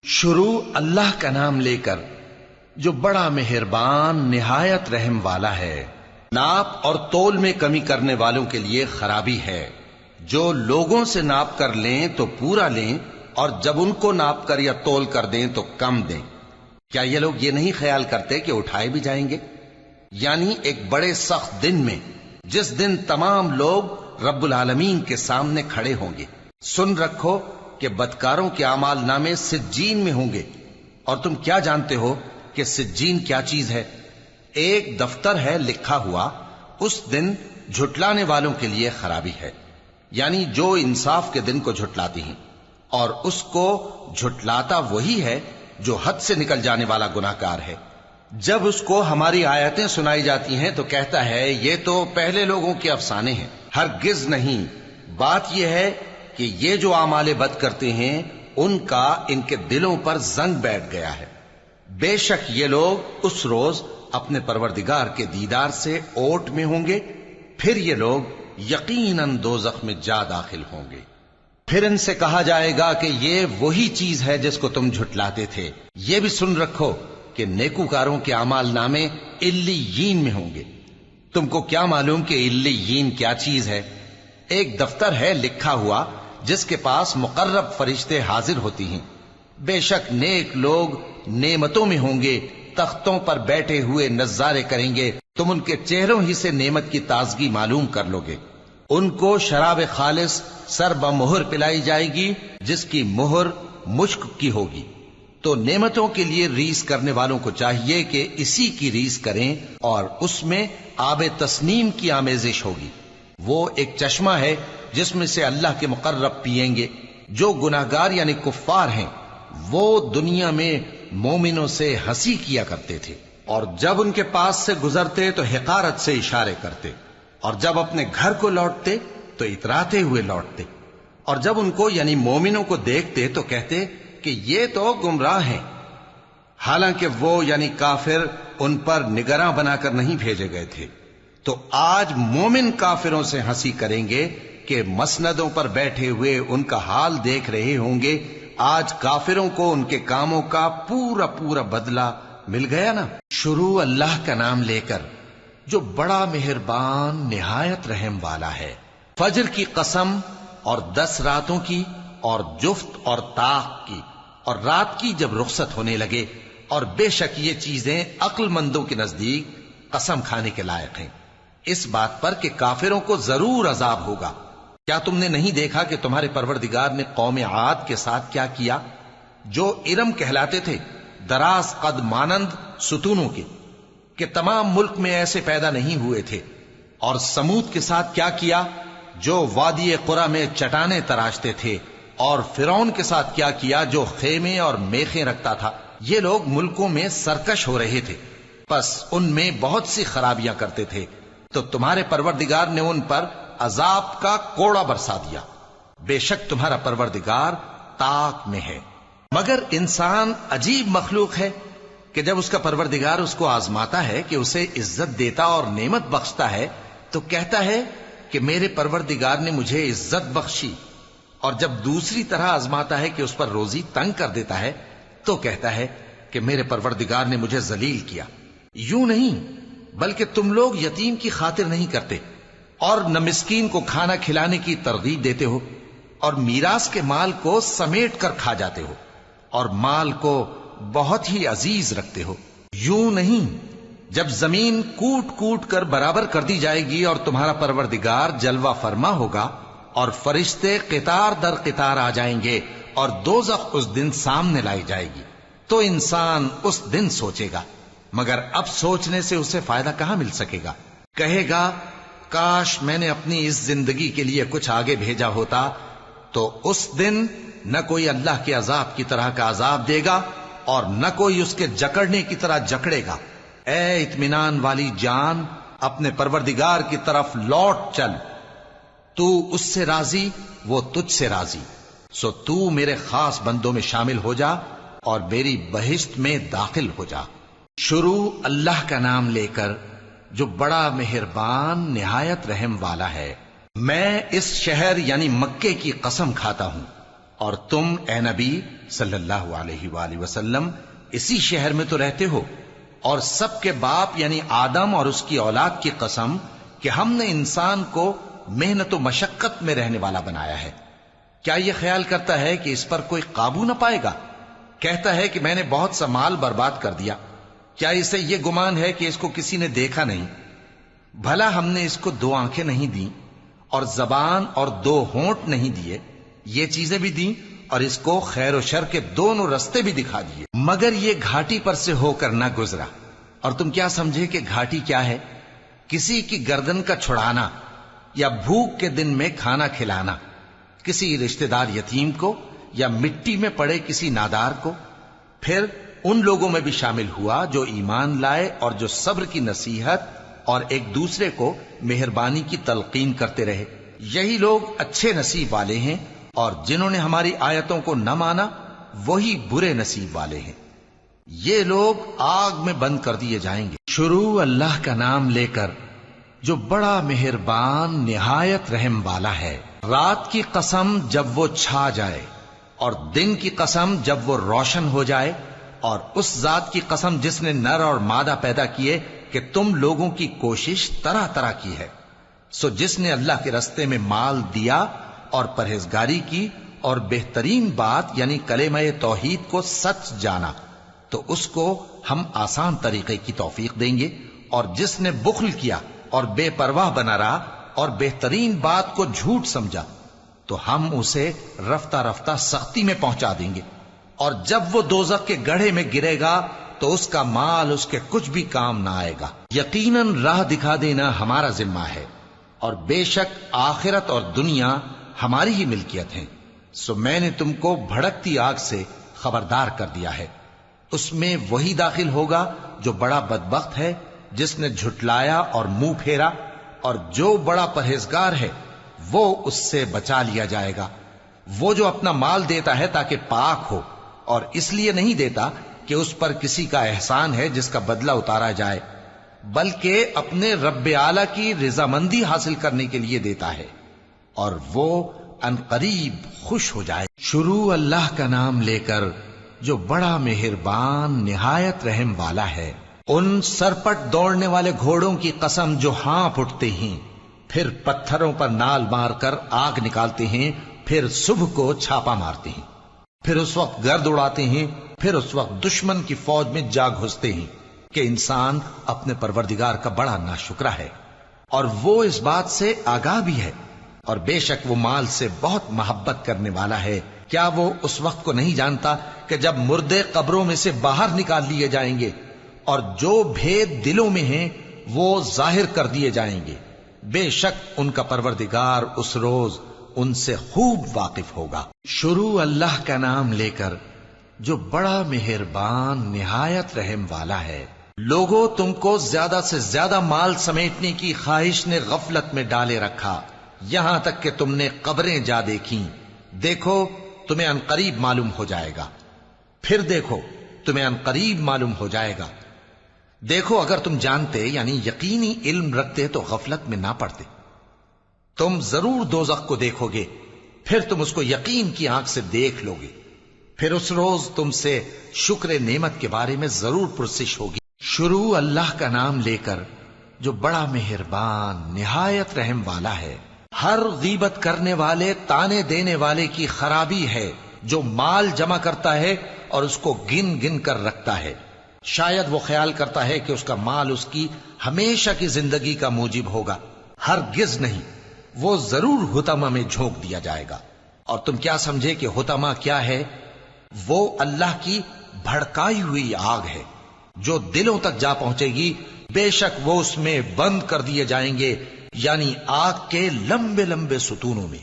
شروع اللہ کا نام لے کر جو بڑا مہربان نہایت رحم والا ہے۔ ناپ اور تول میں کمی کرنے والوں کے لیے خرابی ہے۔ جو لوگوں سے ناپ کر لیں تو پورا لیں، اور جب ان کو ناپ کر یا تول کر دیں تو کم دیں۔ کیا یہ لوگ یہ نہیں خیال کرتے کہ اٹھائے بھی جائیں گے؟ یعنی ایک بڑے سخت دن میں، جس دن تمام لوگ رب العالمین کے سامنے کھڑے ہوں گے۔ سن رکھو کہ بدکاروں کے اعمال نامے سجین میں ہوں گے، اور تم کیا جانتے ہو کہ سجین کیا چیز ہے؟ ایک دفتر ہے لکھا ہوا، اس دن جھٹلانے والوں کے لیے خرابی ہے، یعنی جو انصاف کے دن کو جھٹلاتی ہیں، اور اس کو جھٹلاتا وہی ہے جو حد سے نکل جانے والا گناہگار ہے۔ جب اس کو ہماری آیتیں سنائی جاتی ہیں تو کہتا ہے یہ تو پہلے لوگوں کے افسانے ہیں۔ ہرگز نہیں، بات یہ ہے کہ یہ جو اعمال بد کرتے ہیں ان کا ان کے دلوں پر زنگ بیٹھ گیا ہے۔ بے شک یہ لوگ اس روز اپنے پروردگار کے دیدار سے اوٹ میں ہوں گے، پھر یہ لوگ یقیناً دوزخ میں جا داخل ہوں گے۔ پھر ان سے کہا جائے گا کہ یہ وہی چیز ہے جس کو تم جھٹلاتے تھے۔ یہ بھی سن رکھو کہ نیکوکاروں کے اعمال نامے علیین میں ہوں گے۔ تم کو کیا معلوم کہ علیین کیا چیز ہے؟ ایک دفتر ہے لکھا ہوا جس کے پاس مقرب فرشتے حاضر ہوتی ہیں۔ بے شک نیک لوگ نعمتوں میں ہوں گے، تختوں پر بیٹھے ہوئے نظارے کریں گے، تم ان کے چہروں ہی سے نعمت کی تازگی معلوم کر لو گے۔ ان کو شراب خالص سر بمہر پلائی جائے گی جس کی مہر مشک کی ہوگی۔ تو نعمتوں کے لیے ریس کرنے والوں کو چاہیے کہ اسی کی ریس کریں، اور اس میں آب تسنیم کی آمیزش ہوگی۔ وہ ایک چشمہ ہے جس میں سے اللہ کے مقرب پیئیں گے۔ جو گناہگار یعنی کفار ہیں وہ دنیا میں مومنوں سے ہنسی کیا کرتے تھے، اور جب ان کے پاس سے گزرتے تو حقارت سے اشارے کرتے، اور جب اپنے گھر کو لوٹتے تو اتراتے ہوئے لوٹتے، اور جب ان کو یعنی مومنوں کو دیکھتے تو کہتے کہ یہ تو گمراہ ہیں، حالانکہ وہ یعنی کافر ان پر نگراں بنا کر نہیں بھیجے گئے تھے۔ تو آج مومن کافروں سے ہنسی کریں گے کہ مسندوں پر بیٹھے ہوئے ان کا حال دیکھ رہے ہوں گے۔ آج کافروں کو ان کے کاموں کا پورا پورا بدلہ مل گیا نا۔ شروع اللہ کا نام لے کر جو بڑا مہربان نہایت رحم والا ہے۔ فجر کی قسم، اور 10 راتوں کی، اور جفت اور طاق کی، اور رات کی جب رخصت ہونے لگے، اور بے شک یہ چیزیں عقل مندوں کے نزدیک قسم کھانے کے لائق ہیں، اس بات پر کہ کافروں کو ضرور عذاب ہوگا۔ کیا تم نے نہیں دیکھا کہ تمہارے پروردگار نے قوم عاد کے ساتھ کیا کیا، جو ارم کہلاتے تھے، دراز قد مانند ستونوں کے، کہ تمام ملک میں ایسے پیدا نہیں ہوئے تھے؟ اور سمود کے ساتھ کیا کیا، جو وادی قرا میں چٹانیں تراشتے تھے؟ اور فرعون کے ساتھ کیا کیا، جو خیمے اور میخیں رکھتا تھا؟ یہ لوگ ملکوں میں سرکش ہو رہے تھے، پس ان میں بہت سی خرابیاں کرتے تھے، تو تمہارے پروردگار نے ان پر عذاب کا کوڑا برسا دیا۔ بے شک تمہارا پروردگار طاق میں ہے۔ مگر انسان عجیب مخلوق ہے کہ جب اس کا پروردگار اس کو آزماتا ہے کہ اسے عزت دیتا اور نعمت بخشتا ہے تو کہتا ہے کہ میرے پروردگار نے مجھے عزت بخشی، اور جب دوسری طرح آزماتا ہے کہ اس پر روزی تنگ کر دیتا ہے تو کہتا ہے کہ میرے پروردگار نے مجھے ذلیل کیا۔ یوں نہیں، بلکہ تم لوگ یتیم کی خاطر نہیں کرتے، اور نہ مسکین کو کھانا کھلانے کی ترغیب دیتے ہو، اور میراث کے مال کو سمیٹ کر کھا جاتے ہو، اور مال کو بہت ہی عزیز رکھتے ہو۔ یوں نہیں، جب زمین کوٹ کوٹ کر برابر کر دی جائے گی اور تمہارا پروردگار جلوہ فرما ہوگا، اور فرشتے قطار در قطار آ جائیں گے، اور دوزخ اس دن سامنے لائی جائے گی، تو انسان اس دن سوچے گا، مگر اب سوچنے سے اسے فائدہ کہاں مل سکے گا؟ کہے گا کاش میں نے اپنی اس زندگی کے لیے کچھ آگے بھیجا ہوتا، تو اس دن نہ کوئی اللہ کے عذاب کی طرح کا عذاب دے گا، اور نہ کوئی اس کے جکڑنے کی طرح جکڑے گا۔ اے اطمینان والی جان، اپنے پروردگار کی طرف لوٹ چل، تو اس سے راضی، وہ تجھ سے راضی، سو تو میرے خاص بندوں میں شامل ہو جا اور میری بہشت میں داخل ہو جا۔ شروع اللہ کا نام لے کر جو بڑا مہربان نہایت رحم والا ہے۔ میں اس شہر یعنی مکے کی قسم کھاتا ہوں، اور تم اے نبی صلی اللہ علیہ وآلہ وسلم اسی شہر میں تو رہتے ہو، اور سب کے باپ یعنی آدم اور اس کی اولاد کی قسم کہ ہم نے انسان کو محنت و مشقت میں رہنے والا بنایا ہے، کیا یہ خیال کرتا ہے کہ اس پر کوئی قابو نہ پائے گا؟ کہتا ہے کہ میں نے بہت سا مال برباد کر دیا، کیا اسے یہ گمان ہے کہ اس کو کسی نے دیکھا نہیں؟ بھلا ہم نے اس کو 2 آنکھیں نہیں دیں اور زبان اور 2 ہونٹ نہیں دیے؟ یہ چیزیں بھی دیں اور اس کو خیر و شر کے دونوں رستے بھی دکھا دیے، مگر یہ گھاٹی پر سے ہو کر نہ گزرا۔ اور تم کیا سمجھے کہ گھاٹی کیا ہے؟ کسی کی گردن کا چھڑانا یا بھوک کے دن میں کھانا کھلانا، کسی رشتہ دار یتیم کو یا مٹی میں پڑے کسی نادار کو۔ پھر ان لوگوں میں بھی شامل ہوا جو ایمان لائے اور جو صبر کی نصیحت اور ایک دوسرے کو مہربانی کی تلقین کرتے رہے، یہی لوگ اچھے نصیب والے ہیں، اور جنہوں نے ہماری آیتوں کو نہ مانا وہی برے نصیب والے ہیں، یہ لوگ آگ میں بند کر دیے جائیں گے۔ شروع اللہ کا نام لے کر جو بڑا مہربان نہایت رحم والا ہے۔ رات کی قسم جب وہ چھا جائے، اور دن کی قسم جب وہ روشن ہو جائے، اور اس ذات کی قسم جس نے نر اور مادہ پیدا کیے کہ تم لوگوں کی کوشش طرح طرح کی ہے۔ سو جس نے اللہ کے رستے میں مال دیا اور پرہیزگاری کی اور بہترین بات یعنی کلمہ توحید کو سچ جانا، تو اس کو ہم آسان طریقے کی توفیق دیں گے، اور جس نے بخل کیا اور بے پرواہ بنا رہا اور بہترین بات کو جھوٹ سمجھا، تو ہم اسے رفتہ رفتہ سختی میں پہنچا دیں گے، اور جب وہ دوزخ کے گڑھے میں گرے گا تو اس کا مال اس کے کچھ بھی کام نہ آئے گا۔ یقیناً راہ دکھا دینا ہمارا ذمہ ہے، اور بے شک آخرت اور دنیا ہماری ہی ملکیت ہیں، سو میں نے تم کو بھڑکتی آگ سے خبردار کر دیا ہے۔ اس میں وہی داخل ہوگا جو بڑا بدبخت ہے، جس نے جھٹلایا اور منہ پھیرا، اور جو بڑا پرہیزگار ہے وہ اس سے بچا لیا جائے گا۔ وہ جو اپنا مال دیتا ہے تاکہ پاک ہو، اور اس لیے نہیں دیتا کہ اس پر کسی کا احسان ہے جس کا بدلہ اتارا جائے، بلکہ اپنے رب اعلیٰ کی رضامندی حاصل کرنے کے لیے دیتا ہے، اور وہ ان قریب خوش ہو جائے۔ شروع اللہ کا نام لے کر جو بڑا مہربان نہایت رحم والا ہے۔ ان سرپٹ دوڑنے والے گھوڑوں کی قسم جو ہانپ اٹھتے ہیں، پھر پتھروں پر نال مار کر آگ نکالتے ہیں، پھر صبح کو چھاپا مارتے ہیں، پھر اس وقت گرد اڑاتے ہیں، پھر اس وقت دشمن کی فوج میں جا گھستے ہیں کہ انسان اپنے پروردگار کا بڑا ناشکرا ہے، اور وہ اس بات سے آگاہ بھی ہے، اور بے شک وہ مال سے بہت محبت کرنے والا ہے۔ کیا وہ اس وقت کو نہیں جانتا کہ جب مردے قبروں میں سے باہر نکال لیے جائیں گے اور جو بھید دلوں میں ہیں وہ ظاہر کر دیے جائیں گے، بے شک ان کا پروردگار اس روز ان سے خوب واقف ہوگا۔ شروع اللہ کا نام لے کر جو بڑا مہربان نہایت رحم والا ہے۔ لوگوں، تم کو زیادہ سے زیادہ مال سمیٹنے کی خواہش نے غفلت میں ڈالے رکھا، یہاں تک کہ تم نے قبریں جا دیکھیں۔ دیکھو تمہیں عنقریب معلوم ہو جائے گا، پھر دیکھو تمہیں عنقریب معلوم ہو جائے گا۔ دیکھو اگر تم جانتے یعنی یقینی علم رکھتے تو غفلت میں نہ پڑتے۔ تم ضرور دوزخ کو دیکھو گے، پھر تم اس کو یقین کی آنکھ سے دیکھ لو گے، پھر اس روز تم سے شکر نعمت کے بارے میں ضرور پرسش ہوگی۔ شروع اللہ کا نام لے کر جو بڑا مہربان نہایت رحم والا ہے۔ ہر غیبت کرنے والے تانے دینے والے کی خرابی ہے جو مال جمع کرتا ہے اور اس کو گن گن کر رکھتا ہے، شاید وہ خیال کرتا ہے کہ اس کا مال اس کی ہمیشہ کی زندگی کا موجب ہوگا، ہرگز نہیں، وہ ضرور حطمہ میں جھونک دیا جائے گا۔ اور تم کیا سمجھے کہ حطمہ کیا ہے؟ وہ اللہ کی بھڑکائی ہوئی آگ ہے جو دلوں تک جا پہنچے گی، بے شک وہ اس میں بند کر دیے جائیں گے، یعنی آگ کے لمبے لمبے ستونوں میں۔